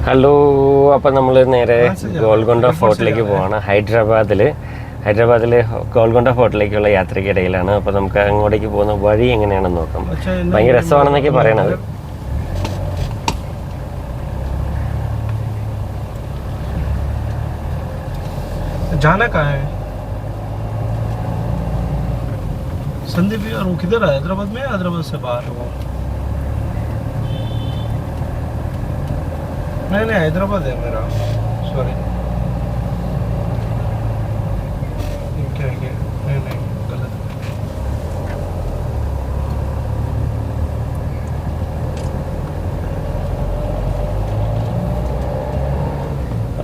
Hello, അപ്പം നമ്മൾ നേരെ ഗോൾക്കൊണ്ട ഫോർട്ടിലേക്ക് പോവാണ്. ഹൈദരാബാദിൽ ഗോൾക്കൊണ്ട ഫോർട്ടിലേക്കുള്ള യാത്രയ്ക്കിടയിലാണ്. അപ്പോൾ നമുക്ക് അങ്ങോട്ടേക്ക് പോകുന്ന വഴി എങ്ങനെയാണെന്ന് നോക്കാം. ഭയങ്കര രസമാണെന്നൊക്കെ പറയണത്. संदीप यार वो किधर है? हैदराबाद में, हैदराबाद से बाहर है वो? नहीं हैदराबाद है मेरा, सॉरी। क्या नहीं गलत।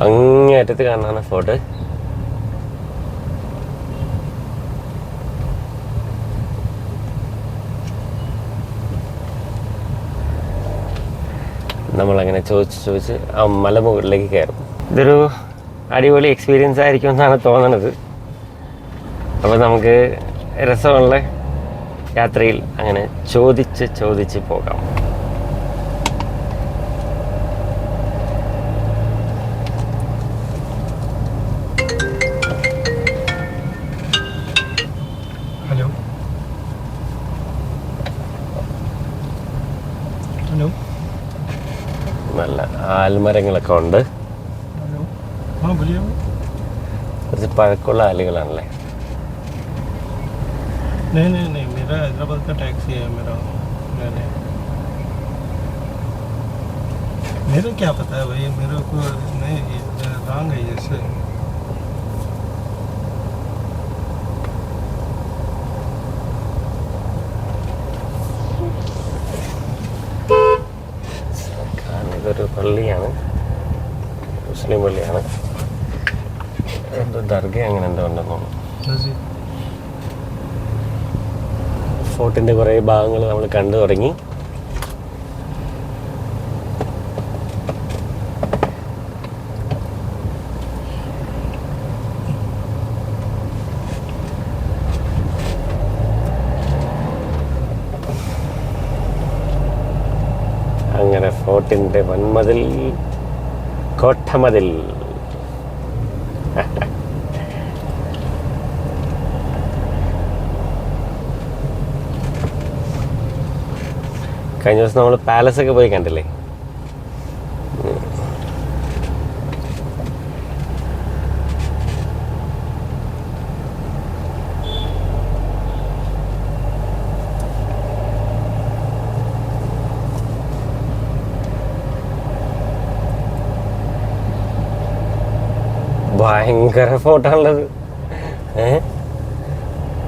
അങ്ങേറ്റത്ത് കാണാനാണ് ഫോട്ടോ. നമ്മളങ്ങനെ ചോദിച്ച് ആ മലമുകളിലേക്ക് കയറും. ഇതൊരു അടിപൊളി എക്സ്പീരിയൻസ് ആയിരിക്കും എന്നാണ് തോന്നണത്. അപ്പോൾ നമുക്ക് രസമുള്ള യാത്രയിൽ അങ്ങനെ ചോദിച്ച് പോകാം. ഹലോ ഹലോ, നല്ല ആൽമരങ്ങളൊക്കെ ഉണ്ട്. കുറച്ച് പഴക്കമുള്ള ആലുകളാണല്ലേ. नहीं मेरा हैदराबाद का टैक्सी है मेरा। मेरे क्या पता है भाई, मेरे को नहीं रॉन्ग है जैसे। ഇതൊരു പള്ളിയാണ്, മുസ്ലിം പള്ളിയാണ്. എന്തോ ദർഗ അങ്ങനെ എന്തോ ഉണ്ടെന്ന് തോന്നുന്നു. ഫോർട്ടിൻ്റെ കുറേ ഭാഗങ്ങൾ നമ്മൾ കണ്ടു തുടങ്ങി. അങ്ങനെ ഫോർട്ടിൻ്റെ വൻമതിൽ, കോട്ടമതിൽ. കഴിഞ്ഞ ദിവസം നമ്മൾ പാലസൊക്കെ പോയി കണ്ടില്ലേ. ഭയങ്കര ഫോട്ടോ ഉള്ളത്.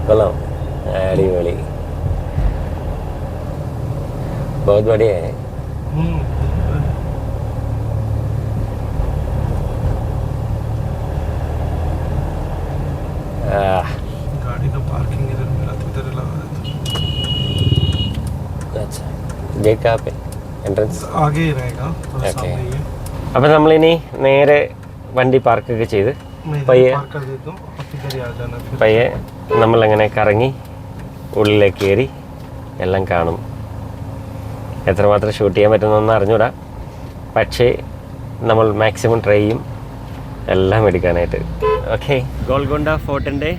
കൊള്ളാം, അടിപൊളി. बहुत बढ़िया है. गाड़ी का पार्किंग इधर मिला तो इधर लगा देता। अच्छा, गेट कहाँ पे? एंट्रेंस आगे ही रहेगा, थोड़ा सामने ही है. അപ്പോൾ നമ്മളിനി നേരെ വണ്ടി പാർക്കൊക്കെ ചെയ്ത് പയ്യെ നമ്മളങ്ങനെ കറങ്ങി ഉള്ളിലേക്ക് കയറി എല്ലാം കാണും. എത്രമാത്രം ഷൂട്ട് ചെയ്യാൻ പറ്റുന്നതെന്ന് അറിഞ്ഞൂടാ, പക്ഷേ നമ്മൾ മാക്സിമം ട്രൈ ചെയ്യും എല്ലാം എടുക്കാനായിട്ട്. ഓക്കെ, ഗോൾക്കൊണ്ട ഫോർട്ടിൻ്റെ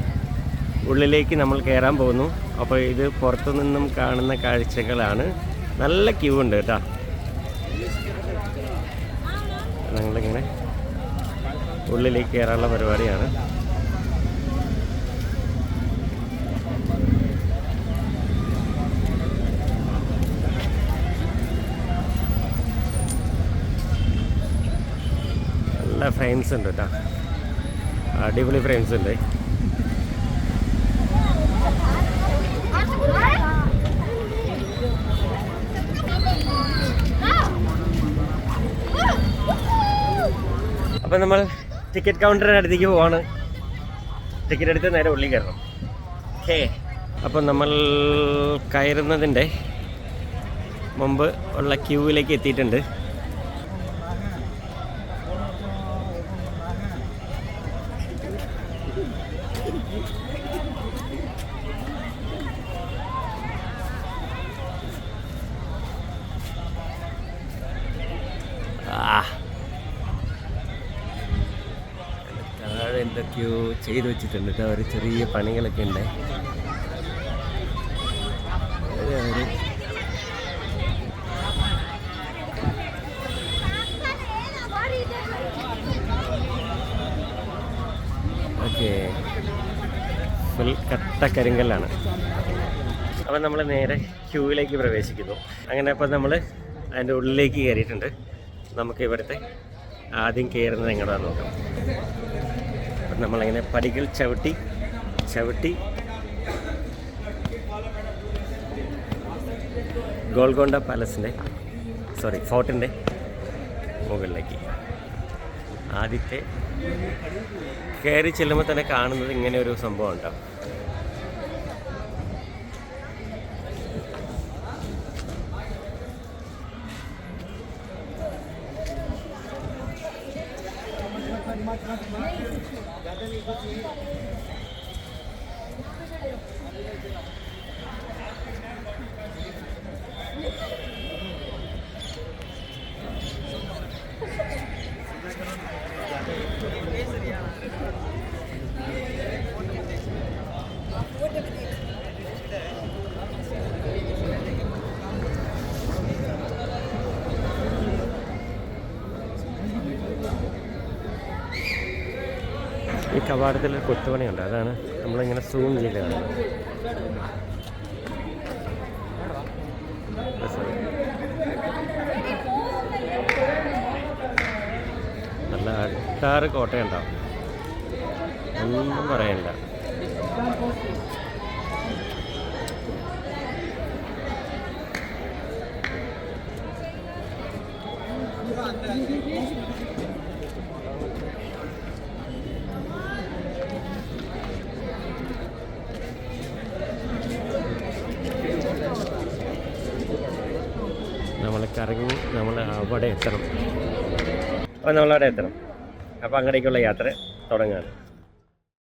ഉള്ളിലേക്ക് നമ്മൾ കയറാൻ പോകുന്നു. അപ്പോൾ ഇത് പുറത്തു നിന്നും കാണുന്ന കാഴ്ചകളാണ്. നല്ല ക്യൂ ഉണ്ട് കേട്ടോ. ഞങ്ങളിങ്ങനെ ഉള്ളിലേക്ക് കയറാനുള്ള പരിപാടിയാണ്. നല്ല ഫ്രെയിംസ് ഉണ്ട് കേട്ടോ, അടിപൊളി ഫ്രെയിംസ് ഉണ്ട്. അപ്പം നമ്മൾ ടിക്കറ്റ് കൗണ്ടറിൻ്റെ അടുത്തേക്ക് പോവാണ്. ടിക്കറ്റ് എടുത്ത് നേരെ ഉള്ളിൽ കയറണം. ഓക്കേ, അപ്പം നമ്മൾ കയറുന്നതിൻ്റെ മുമ്പ് ഉള്ള ക്യൂവിലേക്ക് എത്തിയിട്ടുണ്ട്. എന്തൊക്കെയോ ചെയ്തു വെച്ചിട്ടുണ്ട് കേട്ടോ. ഒരു ചെറിയ പണികളൊക്കെ ഉണ്ട്. ഓക്കെ, ഫുൾ കട്ട കരിങ്കല്ലാണ്. അപ്പം നമ്മൾ നേരെ ക്യൂവിലേക്ക് പ്രവേശിക്കുന്നു. അങ്ങനെ അപ്പോൾ നമ്മൾ അതിൻ്റെ ഉള്ളിലേക്ക് കയറിയിട്ടുണ്ട്. നമുക്ക് ഇവിടുത്തെ ആദ്യം കയറുന്നത് എങ്ങോട്ടാന്ന് നോക്കാം. അപ്പം നമ്മളിങ്ങനെ പടികൾ ചവിട്ടി ഗോൾക്കൊണ്ട പാലസിൻ്റെ ഫോർട്ടിൻ്റെ മുകളിലേക്ക് ആദ്യത്തെ കയറി ചെല്ലുമ്പോൾ തന്നെ കാണുന്നത് ഇങ്ങനെ ഒരു സംഭവം ഉണ്ടാവും. ഈ കവാടത്തിൽ കൊത്തുപണിയുണ്ട്, അതാണ് നമ്മളിങ്ങനെ സൂം ചെയ്ത് കാണുന്നത്. നല്ല അട്ടാറ് കോട്ടയുണ്ടാവും, ഒന്നും പറയണ്ട. നമ്മൾ കറങ്ങി നമ്മൾ അവിടെ എത്തണം. അപ്പോൾ നമ്മളവിടെ എത്തണം. അപ്പോൾ അങ്ങടേക്കുള്ള യാത്ര തുടങ്ങുകയാണ്.